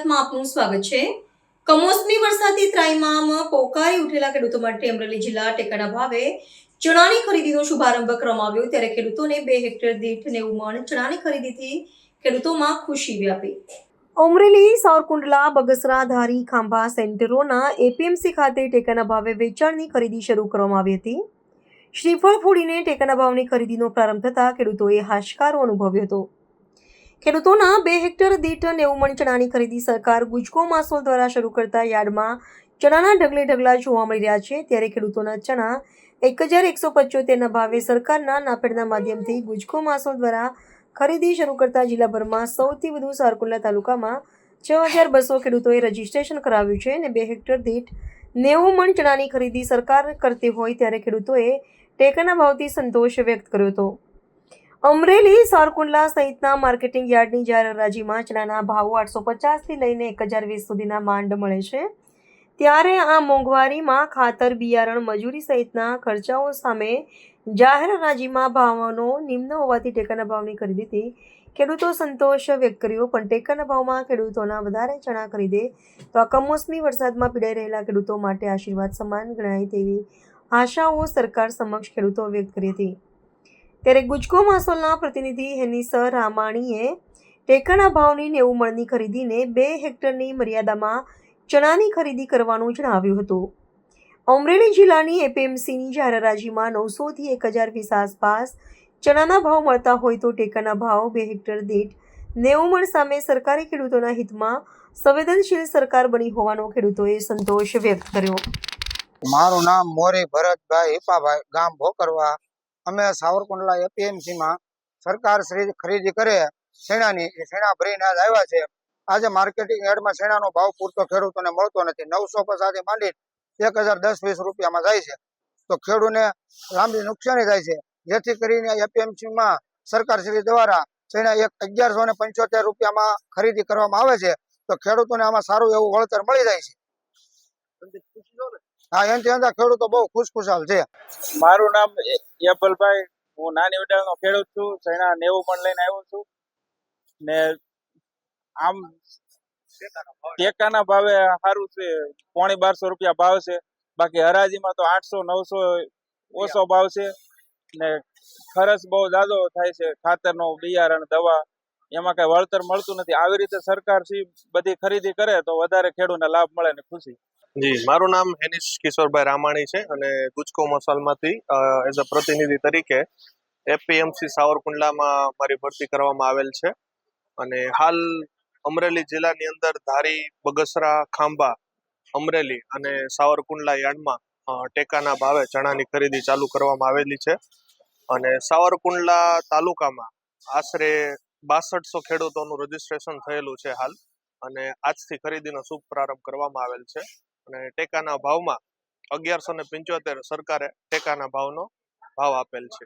ગુજરાતમાં આપનું સ્વાગત છે। કમોસમી વરસાદથી ત્રાહિમામ પોકારી ઉઠેલા ખેડૂતો માટે અમરેલી જિલ્લા ટેકાના ભાવે ચણાની ખરીદીનો શુભારંભ કરવામાં આવ્યો, ત્યારે ખેડૂતોને 2 હેક્ટર દીઠ 90 મણ ચણાની ખરીદીથી ખેડૂતોમાં ખુશી વ્યાપી। અમરેલી, સાવરકુંડલા, બગસરા, ધારી, ખાંભા સેન્ટરોના એપીએમસી ખાતે ટેકાના ભાવે વેચાણની ખરીદી શરૂ કરવામાં આવી હતી। શ્રીફળ ફોડીને ટેકાના ભાવની ખરીદીનો પ્રારંભ થતાં ખેડૂતોએ હાશકારો અનુભવ્યો હતો। ખેડૂતોના 2 હેક્ટર દીઠ 90 મણ ચણાની ખરીદી સરકાર ગુજકો માસોલ દ્વારા શરૂ કરતા યાર્ડમાં ચણાના ઢગલે ઢગલા જોવા મળી રહ્યા છે, ત્યારે ખેડૂતોના ચણા 1175ના ભાવે સરકારના નાફેડના માધ્યમથી ગુજકો માસોલ દ્વારા ખરીદી શરૂ કરતા જિલ્લાભરમાં સૌથી વધુ સાવરકુંડલા તાલુકામાં 6200 ખેડૂતોએ રજીસ્ટ્રેશન કરાવ્યું છે અને 2 હેક્ટર દીઠ 90 મણ ચણાની ખરીદી સરકાર કરતી હોય ત્યારે ખેડૂતોએ ટેકાના ભાવથી સંતોષ વ્યક્ત કર્યો હતો। અમરેલી, સાવરકુંડલા સહિતના માર્કેટિંગ યાર્ડની જાહેર હરાજીમાં ચણાના ભાવો 850થી લઈને 1020 સુધીના માંડ મળે છે, ત્યારે આ મોંઘવારીમાં ખાતર, બિયારણ, મજૂરી સહિતના ખર્ચાઓ સામે જાહેર હરાજીમાં ભાવનો નિમ્ન હોવાથી ટેકાના ભાવની ખરીદીથી ખેડૂતો સંતોષ વ્યક્ત કર્યો, પણ ટેકાના ભાવમાં ખેડૂતોના વધારે ચણા ખરીદે તો આ કમોસમી વરસાદમાં પીડાઈ રહેલા ખેડૂતો માટે આશીર્વાદ સમાન ગણાય તેવી આશાઓ સરકાર સમક્ષ ખેડૂતો વ્યક્ત કરી હતી। ત્યારે ગુજકો માસોલના પ્રતિનિધિ હેનિસ રામાણીએ ટેકાના ભાવની 90 મણની ખરીદીને 2 હેક્ટરની મર્યાદામાં ચણાની ખરીદી કરવાનું જણાવ્યું હતું। અમરેલી જિલ્લાની એપીએમસીની જાહેર હરાજીમાં 900થી 1020 આસપાસ ચણાના ભાવ મળતા હોય તો ટેકાના ભાવ 2 હેક્ટર દીઠ 90 મણ સામે સરકારે ખેડૂતોના હિતમાં સંવેદનશીલ સરકાર બની હોવાનો ખેડૂતોએ સંતોષ વ્યક્ત કર્યો। મારું નામ મોરી ભરતભાઈ હિપાભાઈ, ગામ ભોકરવા। અમે સાવરકુંડલા એપીએમસીમાં સરકાર શ્રી ખરીદી કરે શેણાની, એ શેણા ભરીને આજ આવ્યા છે। આજે માર્કેટિંગ યાર્ડમાં શેણાનો ભાવ પૂરતો ખેડૂતોને મળતો નથી। 950 માંડી 1010-20 રૂપિયામાં જાય છે, તો ખેડૂતને લાંબી નુકસાની થાય છે। જેથી કરીને એપીએમસીમાં સરકાર શ્રી દ્વારા શેણા 1175 રૂપિયામાં ખરીદી કરવામાં આવે છે, તો ખેડૂતોને આમાં સારું એવું વળતર મળી જાય છે। હા, એનાથી અંદર ખેડૂતો બહુ ખુશખુશાલ છે। મારું નામ યપલભાઈ, હું નાની ઉડાળનો ખેડૂત છું। શેણા 90 મણ લઈને આવ્યો છું ને આમ ટેકાના ભાવે સારું છે, 1250 રૂપિયા ભાવ છે। બાકી હરાજીમાં તો 800-900 ઓછો ભાવ છે ને ખર્ચ બહુ જાજો થાય છે, ખાતરનો, બિયારણ, દવા, એમાં કઈ વળતર મળતું નથી। આવી રીતે સરકાર બધી ખરીદી કરે તો વધારે ખેડૂતને લાભ મળે ને ખુશી। જી, મારું નામ હેનિસ કિશોરભાઈ રામાણી છે અને ગુજકો મસાલમાંથી એઝ અ પ્રતિનિધિ તરીકે એપીએમસી સાવરકુંડલામાં મારી ભરતી કરવામાં આવેલ છે અને હાલ અમરેલી જિલ્લાની અંદર ધારી, બગસરા, ખાંભા, અમરેલી અને સાવરકુંડલા યાર્ડમાં ટેકાના ભાવે ચણાની ખરીદી ચાલુ કરવામાં આવેલી છે અને સાવરકુંડલા તાલુકામાં આશરે 6200 ખેડૂતોનું રજીસ્ટ્રેશન થયેલું છે હાલ, અને આજથી ખરીદીનો શુભ પ્રારંભ કરવામાં આવેલ છે અને ટેકાના ભાવમાં 1175 સરકારે ટેકાના ભાવનો ભાવ આપેલ છે।